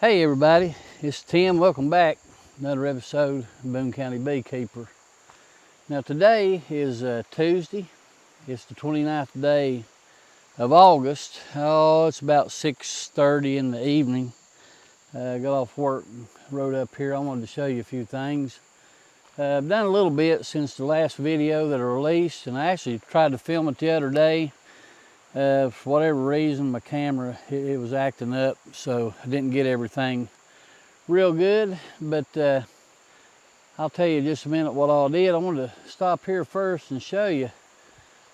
Hey everybody, it's Tim. Welcome back. Another episode of Boone County Beekeeper. Now today is Tuesday. It's the 29th day of August. Oh, it's about 6:30 in the evening. Got off work and rode up here. I wanted to show you a few things. I've done a little bit since the last video that I released, and I actually tried to film it the other day. For whatever reason, my camera, it was acting up, so I didn't get everything real good, but I'll tell you in just a minute what all I did. I wanted to stop here first and show you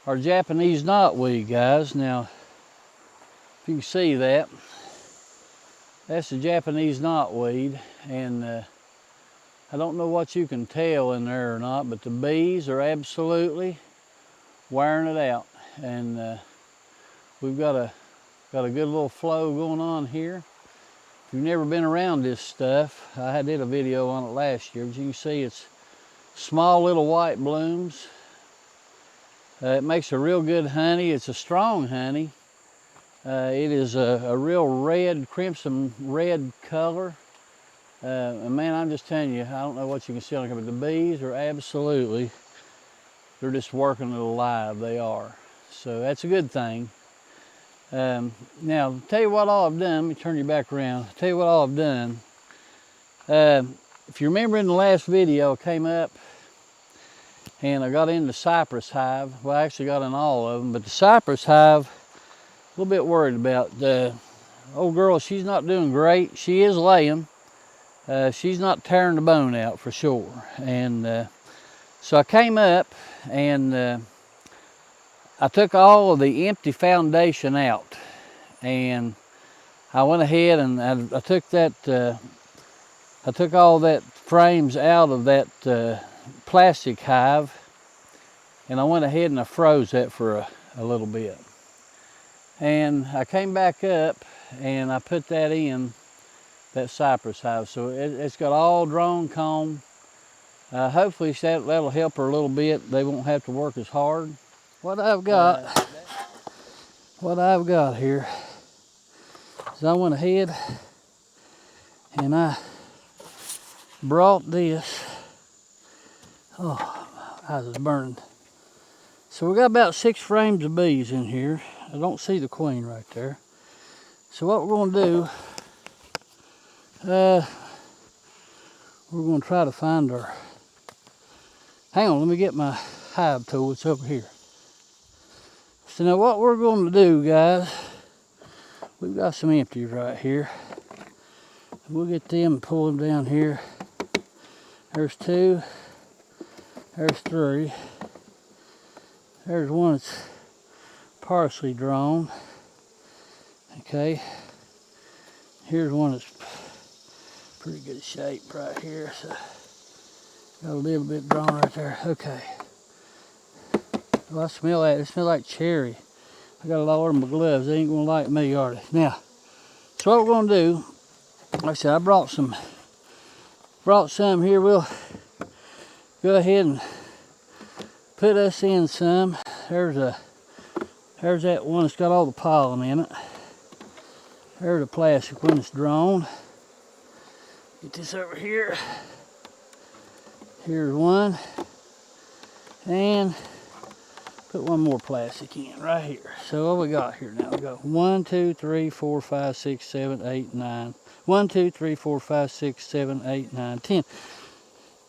our Japanese knotweed, guys. Now, if you can see that, that's the Japanese knotweed, and I don't know what you can tell in there or not, but the bees are absolutely wearing it out, and we've got a good little flow going on here. If you've never been around this stuff, I did a video on it last year, but you can see it's small little white blooms. It makes a real good honey. It's a strong honey. It is a real red, crimson red color. And man, I'm just telling you, I don't know what you can see on it, but the bees are absolutely, they're just working it alive. They are. So that's a good thing. Now, tell you what all I've done. Let me turn you back around. Tell you what all I've done. If you remember in the last video, I came up and I got in the cypress hive. Well, I actually got in all of them, but the cypress hive, a little bit worried about. The old girl, she's not doing great. She is laying. She's not tearing the bone out for sure. And so I came up and I took all of the empty foundation out, and I went ahead and I took that, I took all that frames out of that plastic hive, and I went ahead and I froze that for a little bit. And I came back up and I put that in that cypress hive. So it's got all drone comb. Hopefully that'll help her a little bit. They won't have to work as hard. What I've got here is I went ahead and I brought this. Oh, my eyes is burning. So we got about 6 frames of bees in here. I don't see the queen right there. So what we're going to do, we're going to try to find our, hang on, let me get my hive tool. It's over here. So now what we're going to do, guys, we've got some empties right here. We'll get them and pull them down here. There's 2. There's 3. There's one that's partially drawn. Okay. Here's one that's pretty good shape right here. So got a little bit drawn right there. Okay. Well, I smell that. It smells like cherry. I got a lot of my gloves. They ain't gonna like me, are they? Now, so what we're gonna do, like I said, I brought some here. We'll go ahead and put us in some. There's that one that's got all the pollen in it. There's a plastic one that's drawn. Get this over here. Here's one. And put one more plastic in right here. So what we got here now? We got 1, 2, 3, 4, 5, 6, 7, 8, 9. 1, 2, 3, 4, 5, 6, 7, 8, 9, 10.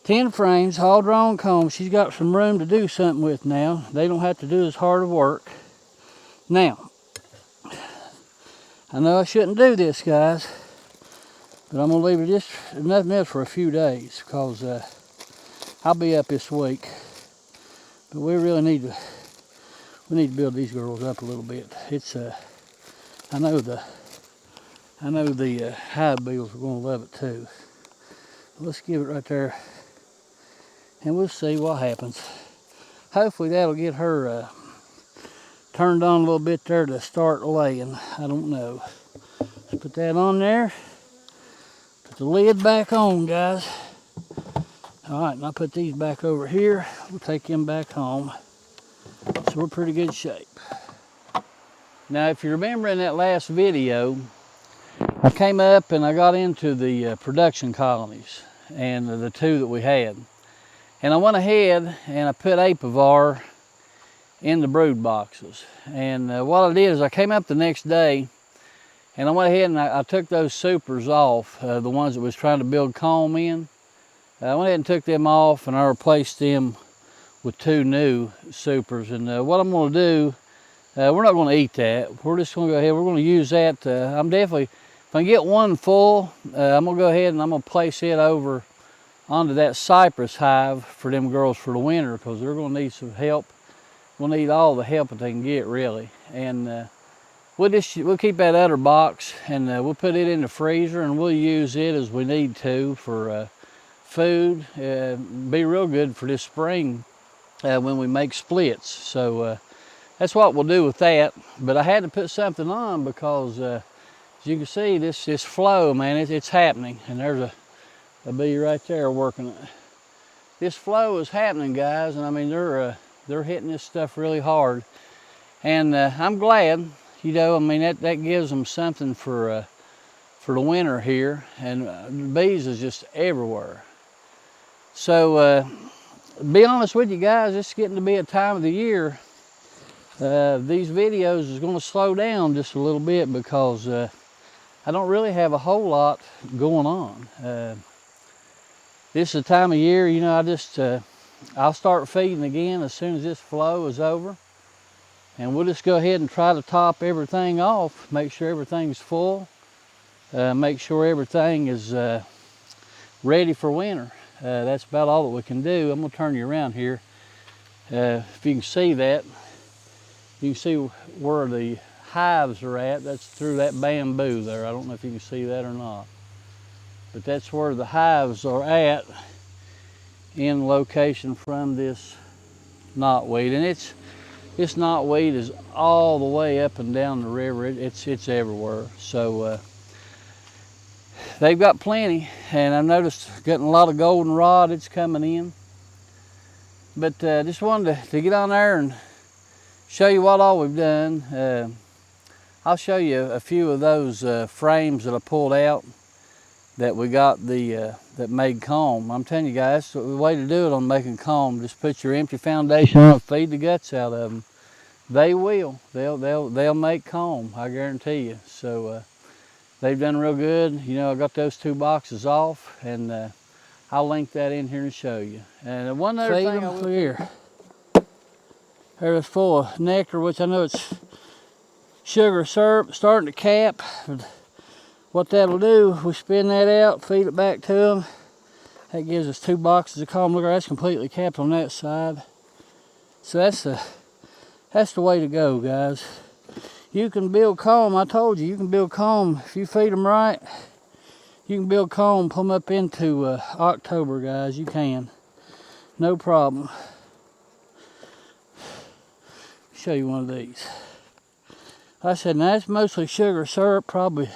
10 frames, all drawn comb. She's got some room to do something with now. They don't have to do as hard of work. Now, I know I shouldn't do this, guys, but I'm gonna leave it just nothing else for a few days because I'll be up this week. But we really need to build these girls up a little bit. It's I know the hive beetles are gonna love it too. Let's give it right there, and we'll see what happens. Hopefully that'll get her turned on a little bit there to start laying. I don't know. Let's put that on there. Put the lid back on, guys. All right, and I'll put these back over here. We'll take them back home. So we're pretty good shape. Now, if you remember in that last video, I came up and I got into the production colonies and the 2 that we had. And I went ahead and I put apivar in the brood boxes. And what I did is I came up the next day and I went ahead and I took those supers off, the ones that was trying to build comb in. I went ahead and took them off and I replaced them with 2 new supers. And what I'm going to do, we're not going to eat that. We're just going to go ahead, we're going to use that. If I get one full, I'm going to go ahead and I'm going to place it over onto that cypress hive for them girls for the winter, because they're going to need some help. We'll need all the help that they can get, really. And we'll keep that other box and we'll put it in the freezer and we'll use it as we need to for food. Be real good for this spring when we make splits. So that's what we'll do with that. But I had to put something on because as you can see, this flow, man, it's happening. And there's a bee right there working it. This flow is happening, guys, and I mean they're hitting this stuff really hard. And I'm glad, you know, I mean that gives them something for the winter here. And bees is just everywhere. So to be honest with you guys, it's getting to be a time of the year. These videos is going to slow down just a little bit because I don't really have a whole lot going on. This is the time of year, you know, I'll start feeding again as soon as this flow is over. And we'll just go ahead and try to top everything off, make sure everything's full, make sure everything is ready for winter. That's about all that we can do. I'm going to turn you around here. If you can see that, you can see where the hives are at. That's through that bamboo there. I don't know if you can see that or not. But that's where the hives are at in location from this knotweed. And this knotweed is all the way up and down the river. It's everywhere. So they've got plenty, and I've noticed getting a lot of goldenrod. It's coming in. But just wanted to get on there and show you what all we've done. I'll show you a few of those frames that I pulled out that we got that made comb. I'm telling you guys, the way to do it on making comb, just put your empty foundation on it, feed the guts out of them. They will. They'll make comb, I guarantee you. So they've done real good. You know, I got those 2 boxes off, and I'll link that in here and show you. And one other thing I will here. There's full of nectar, which I know it's sugar syrup starting to cap. What that'll do, we spin that out, feed it back to them. That gives us 2 boxes of comb. Look, that's completely capped on that side. So that's the way to go, guys. You can build comb. I told you, you can build comb if you feed them right. You can build comb, pull them up into October, guys. You can, no problem. Show you one of these. Like I said, now that's mostly sugar syrup, probably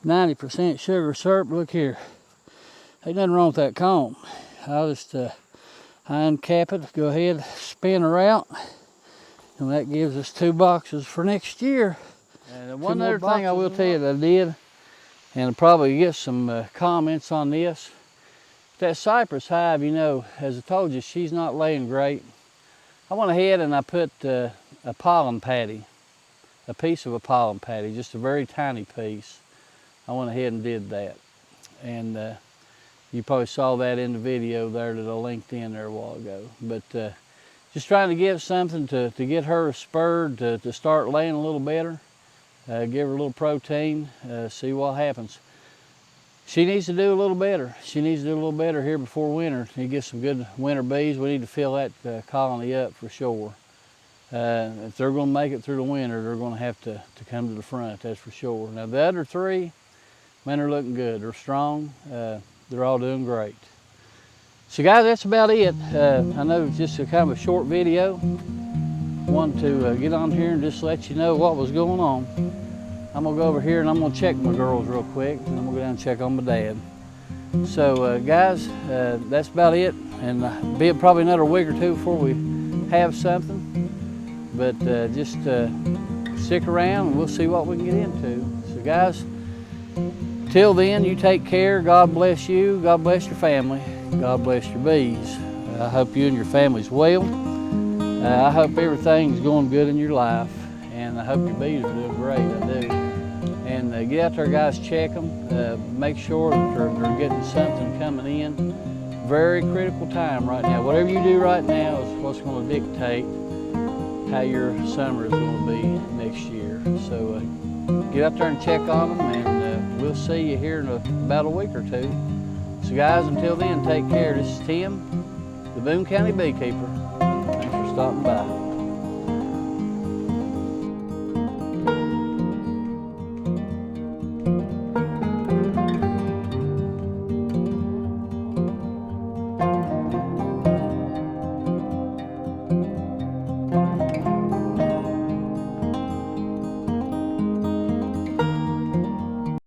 90% sugar syrup. Look here, ain't nothing wrong with that comb. I'll just uncap it, go ahead, spin her out, and that gives us 2 boxes for next year. And one other thing I will tell you that I did, and I'll probably get some comments on this. That cypress hive, you know, as I told you, she's not laying great. I went ahead and I put a pollen patty, a piece of a pollen patty, just a very tiny piece. I went ahead and did that. And you probably saw that in the video there that I linked in there a while ago. But just trying to give something to get her spurred to start laying a little better. Give her a little protein, see what happens. She needs to do a little better. She needs to do a little better here before winter. You get some good winter bees. We need to fill that colony up for sure. If they're going to make it through the winter, they're going to have to come to the front, that's for sure. Now the other 3, man, they're looking good. They're strong. They're all doing great. So guys, that's about it. I know it's just a kind of a short video. Wanted to get on here and just let you know what was going on. I'm gonna go over here and I'm gonna check my girls real quick, and I'm gonna go down and check on my dad. So guys, that's about it. And be probably another week or 2 before we have something. But just stick around and we'll see what we can get into. So guys, Till then, you take care. God bless you. God bless your family. God bless your bees. I hope you and your family's well. I hope everything's going good in your life, and I hope your bees are doing great. I do. And get out there, guys, check them. Make sure that they're getting something coming in. Very critical time right now. Whatever you do right now is what's going to dictate how your summer is going to be next year. So get out there and check on them, and we'll see you here in about a week or two. So guys, until then, take care. This is Tim, the Boone County Beekeeper. Thanks for stopping by.